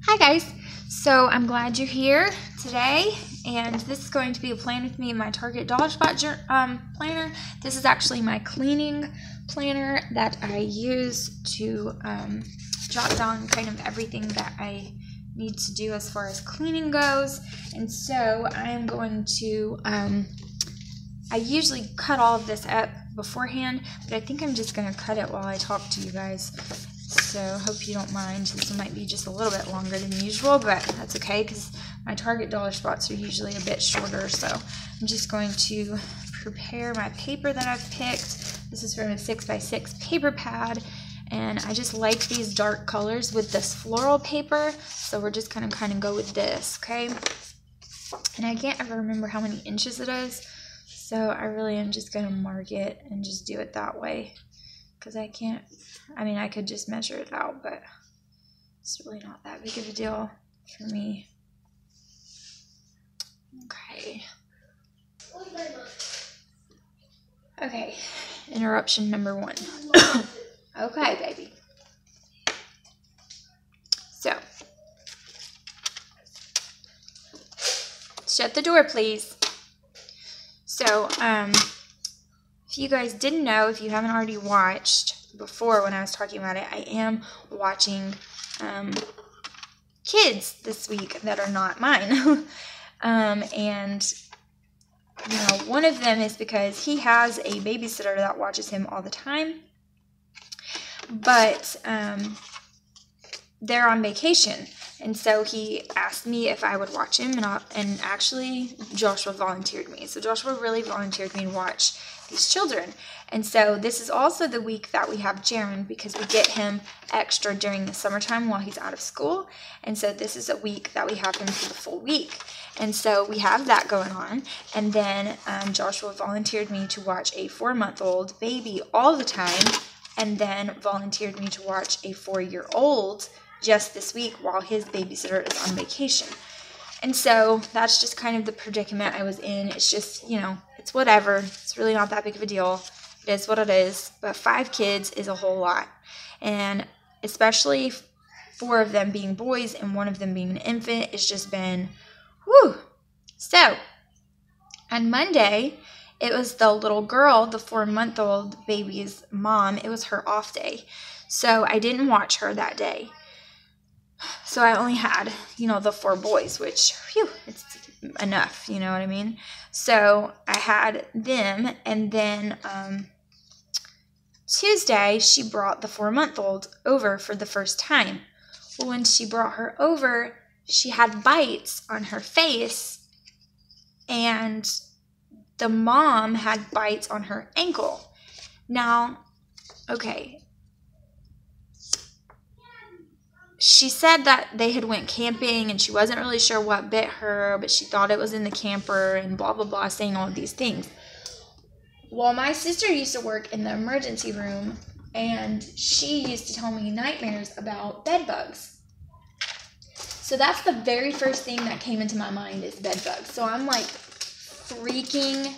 Hi guys, so I'm glad you're here today, and this is going to be a plan with me in my Target Dollar Spot planner. This is actually my cleaning planner that I use to jot down kind of everything that I need to do as far as cleaning goes. And so I'm going to, I usually cut all of this up beforehand, but I think I'm just going to cut it while I talk to you guys. So hope you don't mind. This might be just a little bit longer than usual, but that's okay because my Target Dollar Spots are usually a bit shorter. So I'm just going to prepare my paper that I've picked. This is from a 6x6 paper pad, and I just like these dark colors with this floral paper. So we're just gonna kind of go with this, okay? And I can't ever remember how many inches it is, so I really am just gonna mark it and just do it that way. Because I can't, I mean, I could just measure it out, but it's really not that big of a deal for me. Okay. Okay, interruption number 1. Okay, baby. So, shut the door, please. So, if you guys didn't know, if you haven't already watched before when I was talking about it, I am watching kids this week that are not mine. And, you know, one of them is because he has a babysitter that watches him all the time. But they're on vacation. And so he asked me if I would watch him, and actually Joshua volunteered me. So Joshua really volunteered me to watch these children. And so this is also the week that we have Jaron, because we get him extra during the summertime while he's out of school. And so this is a week that we have him for the full week. And so we have that going on. And then Joshua volunteered me to watch a 4-month-old baby all the time, and then volunteered me to watch a 4-year-old just this week while his babysitter is on vacation. And so that's just kind of the predicament I was in. It's just, you know, it's whatever. It's really not that big of a deal. It is what it is. But 5 kids is a whole lot. And especially 4 of them being boys and 1 of them being an infant, it's just been, whew. So, on Monday, it was the little girl, the 4-month-old baby's mom. It was her off day. So I didn't watch her that day. So I only had, you know, the 4 boys, which, phew, it's enough, you know what I mean? So I had them, and then Tuesday, she brought the 4-month-old over for the first time. Well, when she brought her over, she had bites on her face, and the mom had bites on her ankle. Now, okay, she said that they had went camping and she wasn't really sure what bit her, but she thought it was in the camper and blah, blah, blah, saying all of these things. Well, my sister used to work in the emergency room, and she used to tell me nightmares about bed bugs. So that's the very first thing that came into my mind is bed bugs. So I'm like freaking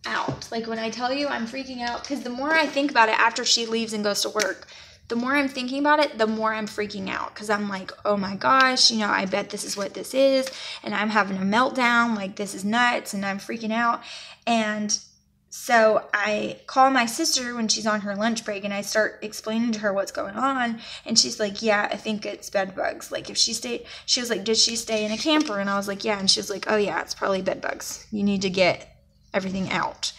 out. Like when I tell you I'm freaking out, because the more I think about it after she leaves and goes to work, the more I'm thinking about it, the more I'm freaking out, because I'm like, oh my gosh, you know, I bet this is what this is, and I'm having a meltdown, like this is nuts, and I'm freaking out. And so I call my sister when she's on her lunch break, and I start explaining to her what's going on, and she's like, yeah, I think it's bed bugs. Like if she was like, did she stay in a camper? And I was like, yeah, and she was like, oh yeah, it's probably bed bugs. You need to get everything out.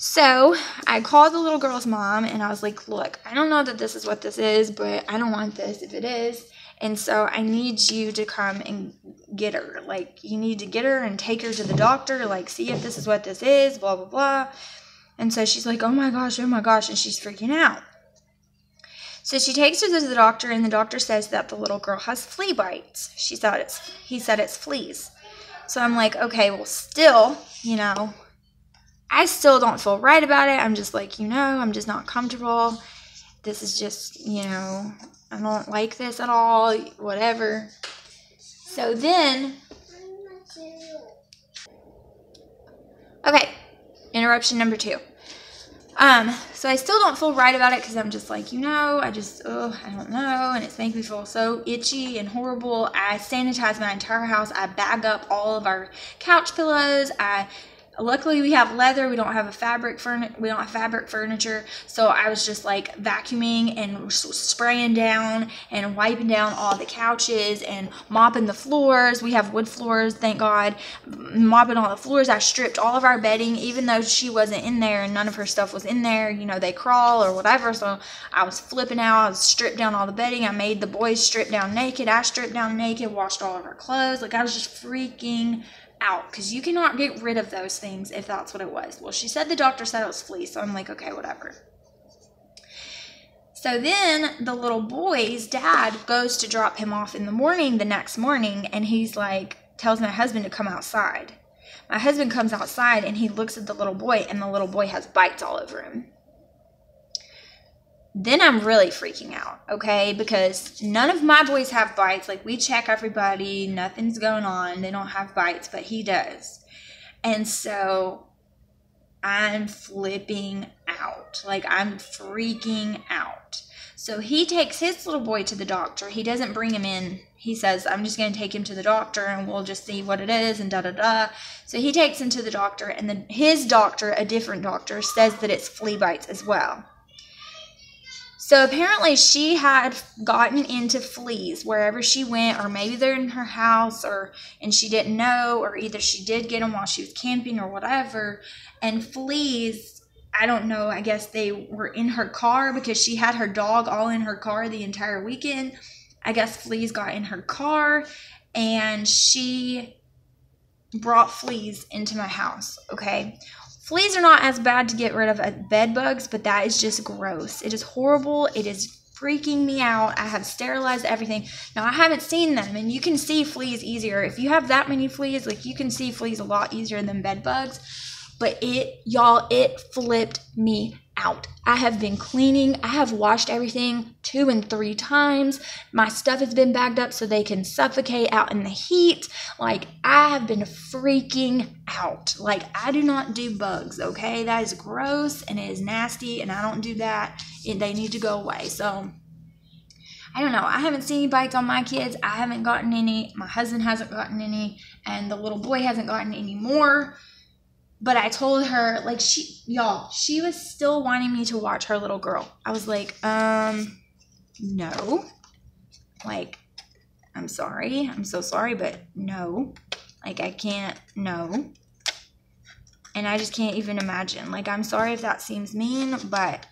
So I called the little girl's mom, and I was like, look, I don't know that this is what this is, but I don't want this if it is. And so I need you to come and get her. Like, you need to get her and take her to the doctor, like, see if this is what this is, blah, blah, blah. And so she's like, oh my gosh, and she's freaking out. So she takes her to the doctor, and the doctor says that the little girl has flea bites. He said it's fleas. So I'm like, okay, well, still, you know, I still don't feel right about it. I'm just like, you know, I'm just not comfortable. This is just, you know, I don't like this at all, whatever. So then, okay, interruption number 2. So I still don't feel right about it because I'm just like, I don't know. And it's making me feel so itchy and horrible. I sanitize my entire house. I bag up all of our couch pillows. Luckily we have leather. We don't have fabric furniture. So I was just like vacuuming and spraying down and wiping down all the couches and mopping the floors. We have wood floors, thank God. Mopping all the floors. I stripped all of our bedding, even though she wasn't in there and none of her stuff was in there. They crawl or whatever. So I was flipping out. I was stripped down all the bedding. I made the boys strip down naked. I stripped down naked, washed all of our clothes. Like, I was just freaking out because you cannot get rid of those things if that's what it was. Well, she said the doctor said it was fleas, so I'm like, okay, whatever. So then the little boy's dad goes to drop him off in the morning, the next morning, and he's like, tells my husband to come outside. My husband comes outside and he looks at the little boy, and the little boy has bites all over him. Then I'm really freaking out, okay? Because none of my boys have bites. Like, we check everybody. Nothing's going on. They don't have bites, but he does. And so I'm flipping out. Like, I'm freaking out. So he takes his little boy to the doctor. He doesn't bring him in. He says, I'm just going to take him to the doctor and we'll just see what it is and da-da-da. So he takes him to the doctor, and then his doctor, a different doctor, says that it's flea bites as well. So apparently she had gotten into fleas wherever she went, or maybe they're in her house, and she didn't know, or either she did get them while she was camping or whatever. And fleas, I don't know, I guess they were in her car because she had her dog all in her car the entire weekend. I guess fleas got in her car, and she brought fleas into my house, okay? Fleas are not as bad to get rid of as bed bugs, but that is just gross. It is horrible. It is freaking me out. I have sterilized everything. Now, I haven't seen them, and you can see fleas easier. If you have that many fleas, like, you can see fleas a lot easier than bed bugs. But it flipped me out. I have been cleaning. I have washed everything 2 and 3 times. My stuff has been bagged up so they can suffocate out in the heat. Like, I have been freaking out. Like, I do not do bugs, okay? That is gross and it is nasty, and I don't do that. They need to go away. So, I don't know. I haven't seen any bites on my kids. I haven't gotten any. My husband hasn't gotten any, and the little boy hasn't gotten any more. But I told her, like, she was still wanting me to watch her little girl. I was like, no. Like, I'm sorry. I'm so sorry, but no. Like, I can't, no. And I just can't even imagine. Like, I'm sorry if that seems mean, but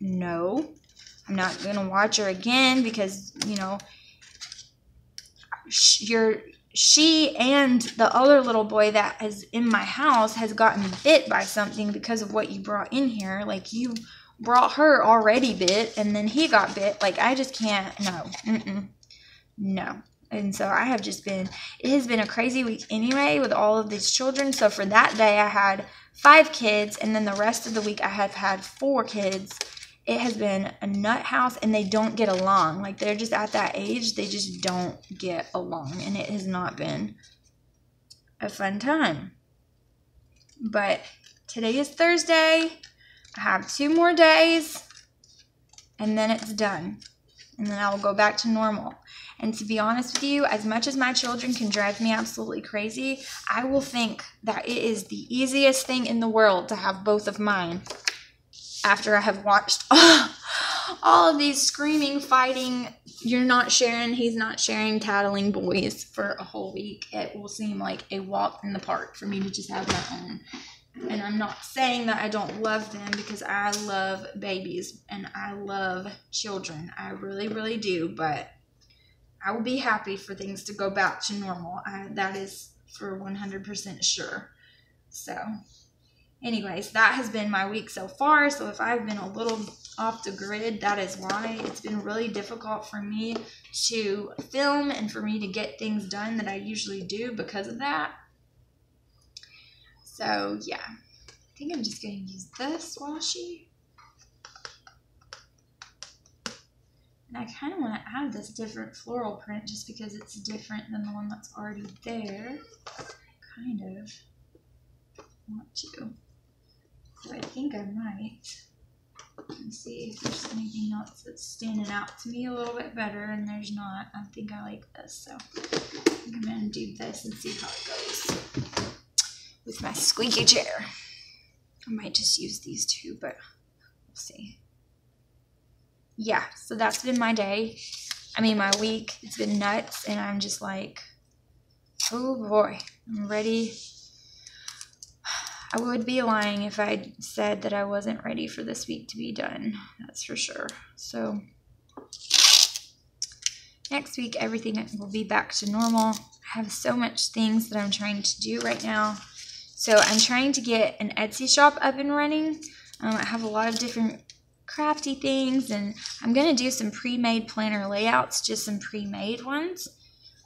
no. I'm not going to watch her again because, she and the other little boy that is in my house has gotten bit by something because of what you brought in here. Like, you brought her already bit, and then he got bit. Like, I just can't, no. No. And so it has been a crazy week anyway with all of these children. So for that day, I had 5 kids, and then the rest of the week I have had 4 kids. It has been a nut house, and they don't get along. Like, they're just at that age, they just don't get along, and it has not been a fun time. But today is Thursday. I have 2 more days, and then it's done. And then I will go back to normal. And to be honest with you, as much as my children can drive me absolutely crazy, I will think that it is the easiest thing in the world to have both of mine. After I have watched all of these screaming, fighting, you're not sharing, he's not sharing, tattling boys for a whole week, it will seem like a walk in the park for me to just have my own. And I'm not saying that I don't love them, because I love babies and I love children. I really, really do. But I will be happy for things to go back to normal. That is for 100% sure. So anyways, that has been my week so far. So if I've been a little off the grid, that is why. It's been really difficult for me to film and for me to get things done that I usually do because of that. So yeah, I think I'm just going to use this washi. And I kind of want to add this different floral print just because it's different than the one that's already there. Kind of want to. So I think I might. Let's see if there's anything else that's standing out to me a little bit better, and there's not. I think I like this, so I think I'm going to do this and see how it goes with my squeaky chair. I might just use these two, but we'll see. Yeah, so that's been my day. I mean, my week. It's been nuts, and I'm just like, oh boy, I'm ready. I would be lying if I said that I wasn't ready for this week to be done. That's for sure. So next week, everything will be back to normal. I have so much things that I'm trying to do right now. So I'm trying to get an Etsy shop up and running. I have a lot of different crafty things, and I'm going to do some pre-made planner layouts, just some pre-made ones.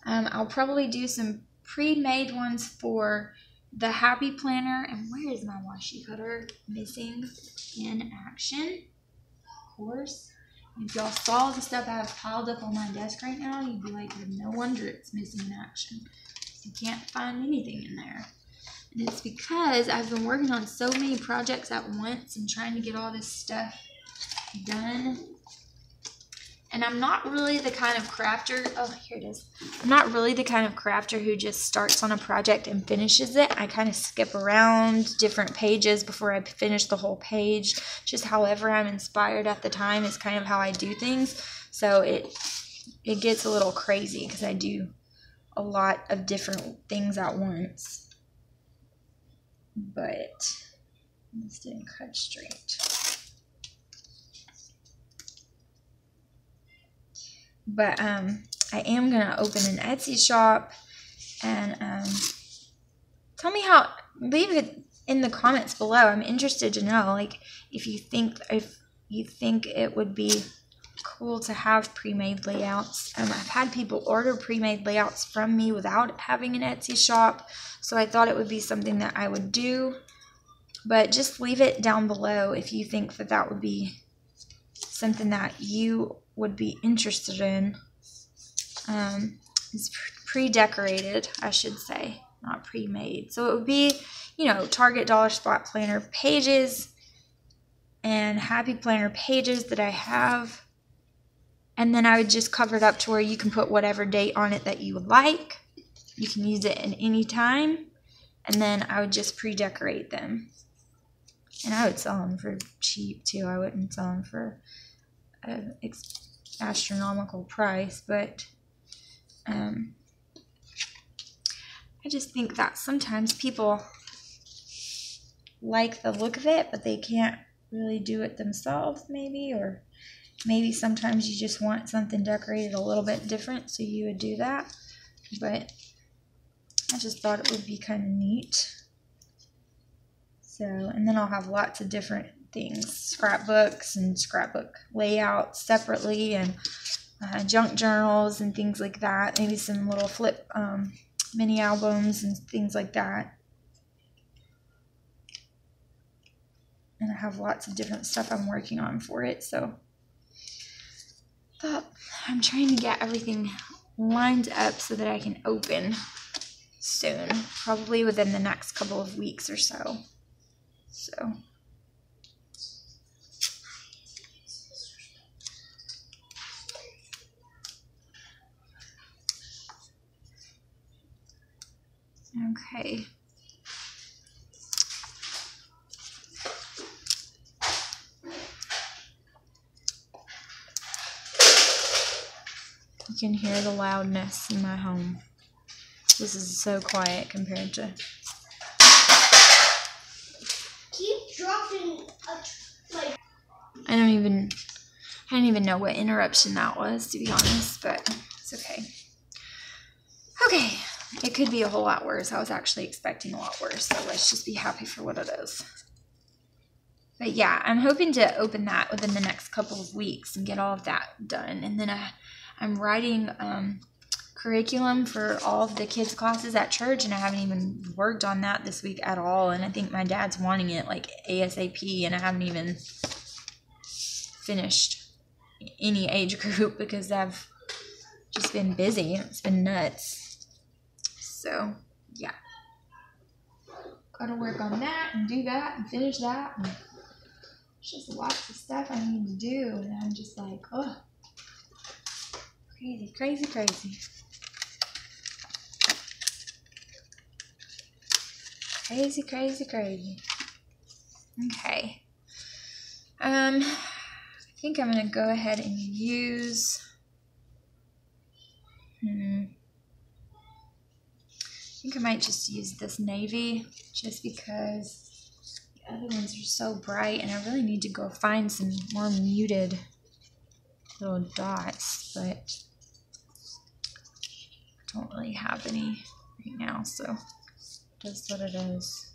I'll probably do some pre-made ones for the Happy Planner. And where is my washi cutter? Missing in action, of course. If y'all saw the stuff I have piled up on my desk right now, you'd be like, no wonder it's missing in action. You can't find anything in there. And it's because I've been working on so many projects at once and trying to get all this stuff done. And I'm not really the kind of crafter, oh, here it is. I'm not really the kind of crafter who just starts on a project and finishes it. I kind of skip around different pages before I finish the whole page. Just however I'm inspired at the time is kind of how I do things. So it gets a little crazy because I do a lot of different things at once. But this didn't cut straight. But I am going to open an Etsy shop, and tell me how, leave it in the comments below. I'm interested to know, like, if you think it would be cool to have pre-made layouts. I've had people order pre-made layouts from me without having an Etsy shop, so I thought it would be something that I would do. But just leave it down below if you think that that would be something that you would be interested in. It's pre-decorated, I should say, not pre-made. So it would be, you know, Target Dollar Spot Planner pages and Happy Planner pages that I have. And then I would just cover it up to where you can put whatever date on it that you would like. You can use it at any time. And then I would just pre-decorate them. And I would sell them for cheap too. I wouldn't sell them for an astronomical price. But I just think that sometimes people like the look of it, but they can't really do it themselves maybe. Or maybe sometimes you just want something decorated a little bit different, so you would do that. But I just thought it would be kind of neat. So, and then I'll have lots of different things, scrapbooks and scrapbook layouts separately, and junk journals and things like that. Maybe some little flip mini albums and things like that. And I have lots of different stuff I'm working on for it. So I'm trying to get everything lined up so that I can open soon, probably within the next couple of weeks or so. So okay. You can hear the loudness in my home. This is so quiet compared to... Keep dropping like... I didn't even know what interruption that was, to be honest, but it's okay. Okay, it could be a whole lot worse. I was actually expecting a lot worse, so let's just be happy for what it is. But yeah, I'm hoping to open that within the next couple of weeks and get all of that done. And then I'm writing curriculum for all of the kids' classes at church, and I haven't even worked on that this week at all. And I think my dad's wanting it like ASAP, and I haven't even finished any age group because I've just been busy. It's been nuts. So yeah, gotta work on that and do that and finish that. And it's just lots of stuff I need to do, and I'm just like, oh, crazy, crazy, crazy. Crazy, crazy, crazy. Okay. I think I'm gonna go ahead and use. I think I might just use this navy, just because the other ones are so bright, and I really need to go find some more muted little dots, but I don't really have any right now, so that's what it is.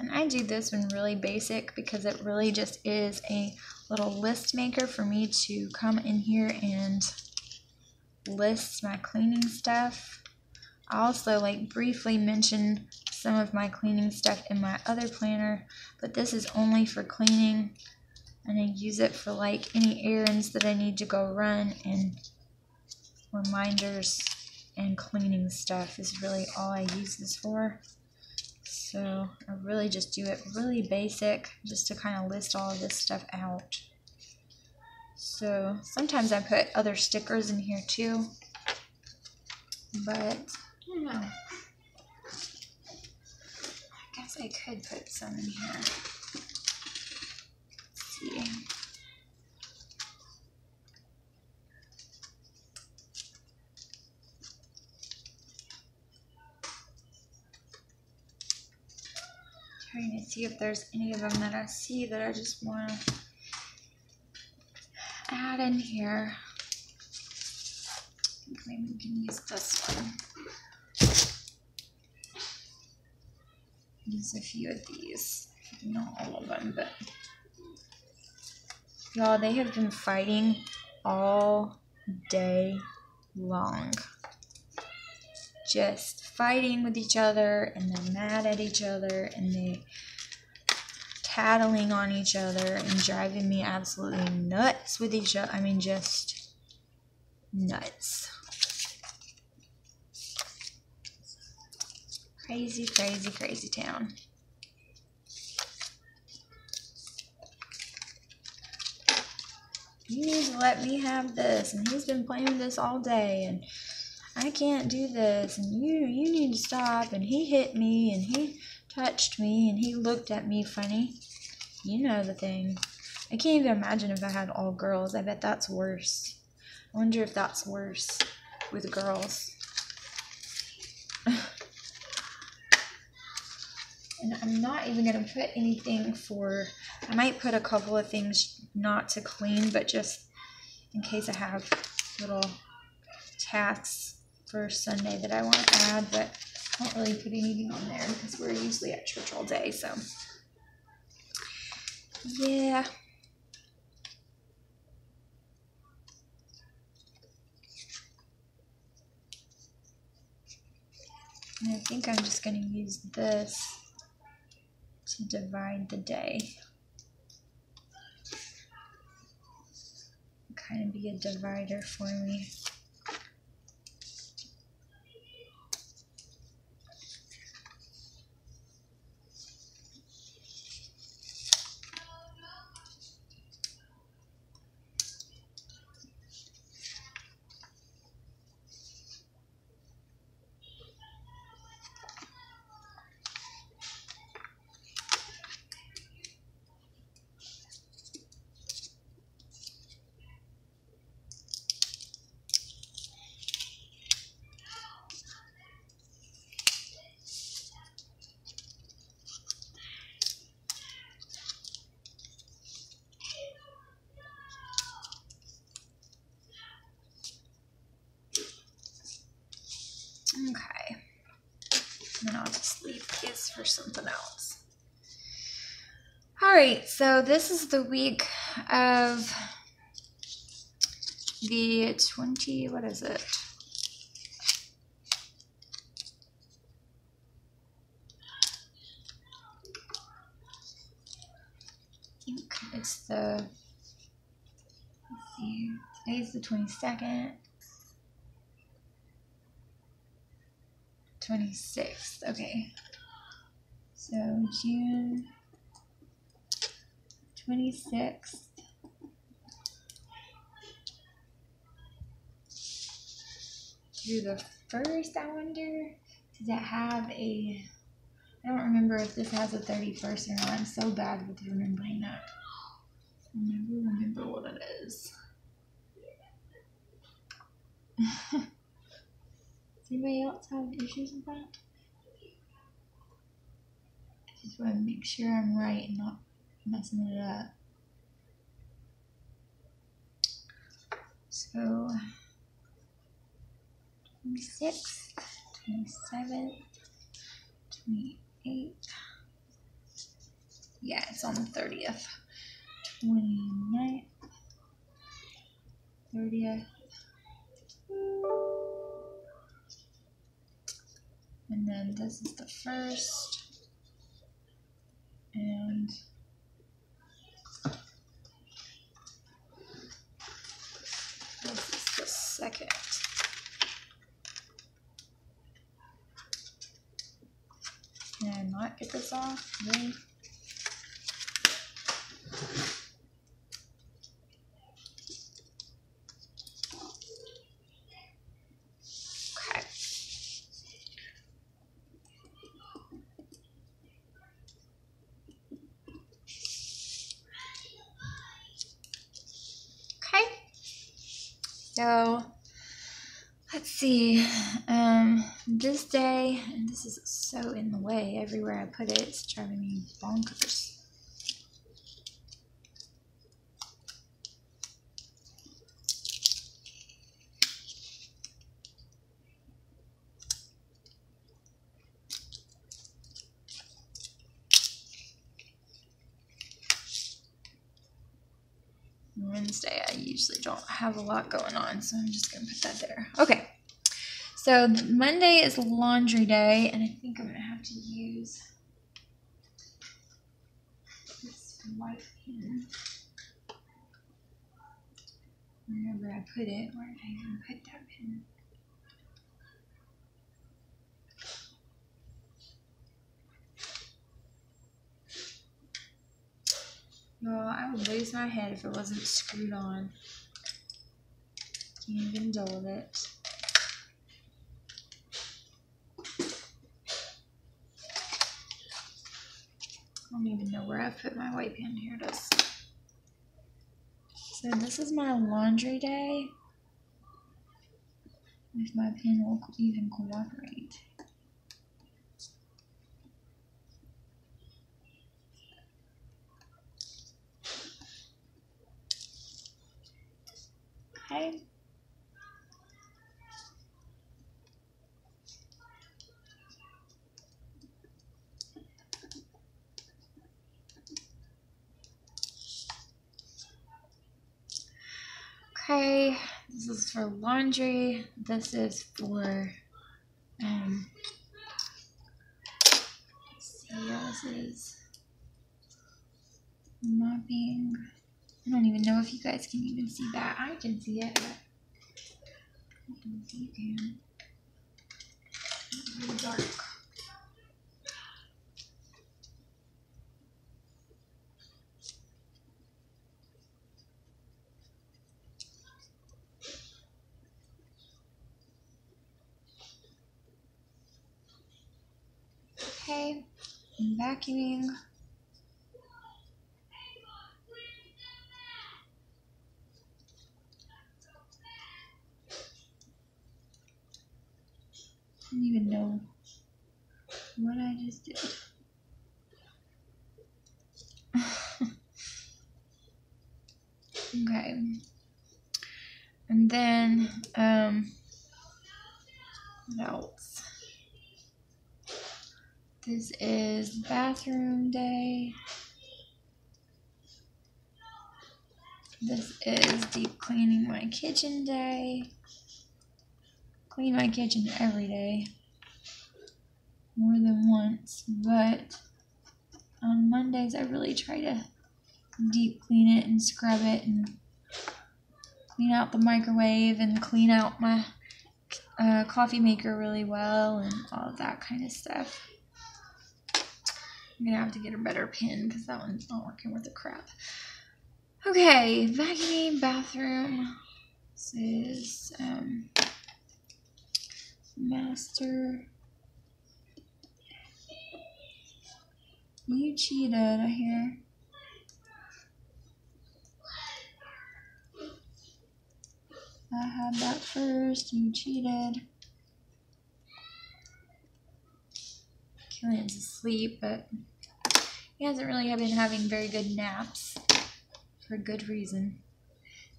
And I do this one really basic because it really just is a little list maker for me to come in here and list my cleaning stuff. I also like briefly mention some of my cleaning stuff in my other planner, but this is only for cleaning, and I use it for like any errands that I need to go run, and reminders and cleaning stuff is really all I use this for. So I really just do it really basic, just to kind of list all of this stuff out. So sometimes I put other stickers in here too, but I don't know. I guess I could put some in here. Let's see. Trying to see if there's any of them that I see that I just want to add in here. I think maybe we can use this one. Use a few of these. Not all of them, but y'all, they have been fighting all day long. Just fighting with each other, and they're mad at each other, and they tattling on each other and driving me absolutely nuts with each other. I mean, just nuts. Crazy, crazy, crazy town. You need to let me have this, and he's been playing with this all day, and I can't do this, and you need to stop, and he hit me, and he touched me, and he looked at me funny. You know the thing. I can't even imagine if I had all girls. I bet that's worse. I wonder if that's worse with girls. And I'm not even going to put anything for, I might put a couple of things not to clean, but just in case I have little tasks for Sunday that I want to add, but I don't really put anything on there because we're usually at church all day, so yeah. And I think I'm just going to use this to divide the day. Kind of be a divider for me. Okay, and then I'll just leave this for something else. Alright, so this is the week of the 20, what is it? I think it's the, let's see, today's the 22nd. 26th, okay. So June 26th through the 1st, I wonder, does it have a, I don't remember if this has a 31st or not. I'm so bad with remembering that. I never remember what it is. Does anybody else have issues with that? I just want to make sure I'm right and not messing it up. So, 26th, 27th, 28th. Yeah, it's on the 30th. 29th, 30th. And then this is the 1st. And this is the 2nd. Can I not get this off? Really? Okay. Okay. So let's see. This day, and this is so in the way everywhere I put it, it's driving me bonkers. Wednesday, I usually don't have a lot going on, so I'm just gonna put that there. Okay. So Monday is laundry day, and I think I'm gonna have to use this white pen. Wherever I put it, where did I even put that pen? Well, I would lose my head if it wasn't screwed on. Can't even deal with it. I don't even know where I put my white pen. Here it is. So this is my laundry day. If my pen will even cooperate. Okay. Okay, this is for laundry. This is for, let's see, this is mopping. I don't even know if you guys can even see that. I can see it, but I don't know if you can. It's really dark. Okay, I'm vacuuming. I don't even know what I just did. Okay. And then, what else? This is bathroom day. This is deep cleaning my kitchen day. Clean my kitchen every day. More than once, but on Mondays I really try to deep clean it and scrub it and clean out the microwave and clean out my coffee maker really well and all of that kind of stuff. I'm gonna have to get a better pen because that one's not working with the crap. Okay, vacuuming bathroom. This is master. You cheated, I hear. I had that first. You cheated. Killian's asleep, but he hasn't really been having very good naps for good reason.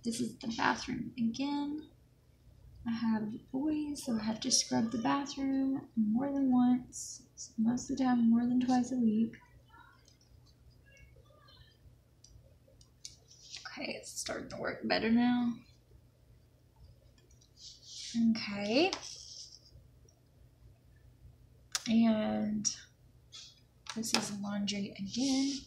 This is the bathroom again. I have boys, so I have to scrub the bathroom more than once. Most of the time, more than twice a week. Okay, it's starting to work better now. Okay. And this is laundry again.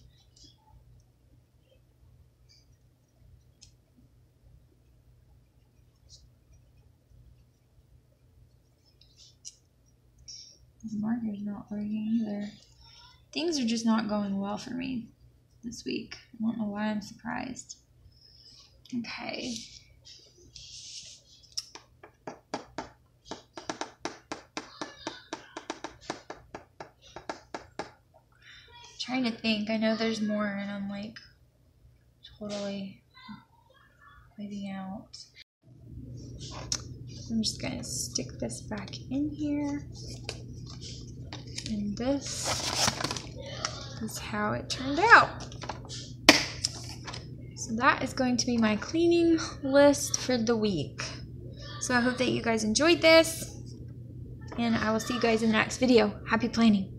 This marker's not working either. Things are just not going well for me this week. I don't know why I'm surprised. Okay. Trying to think. I know there's more and I'm like totally leaving out. I'm just gonna stick this back in here. And this is how it turned out. So that is going to be my cleaning list for the week. So I hope that you guys enjoyed this. And I will see you guys in the next video. Happy planning.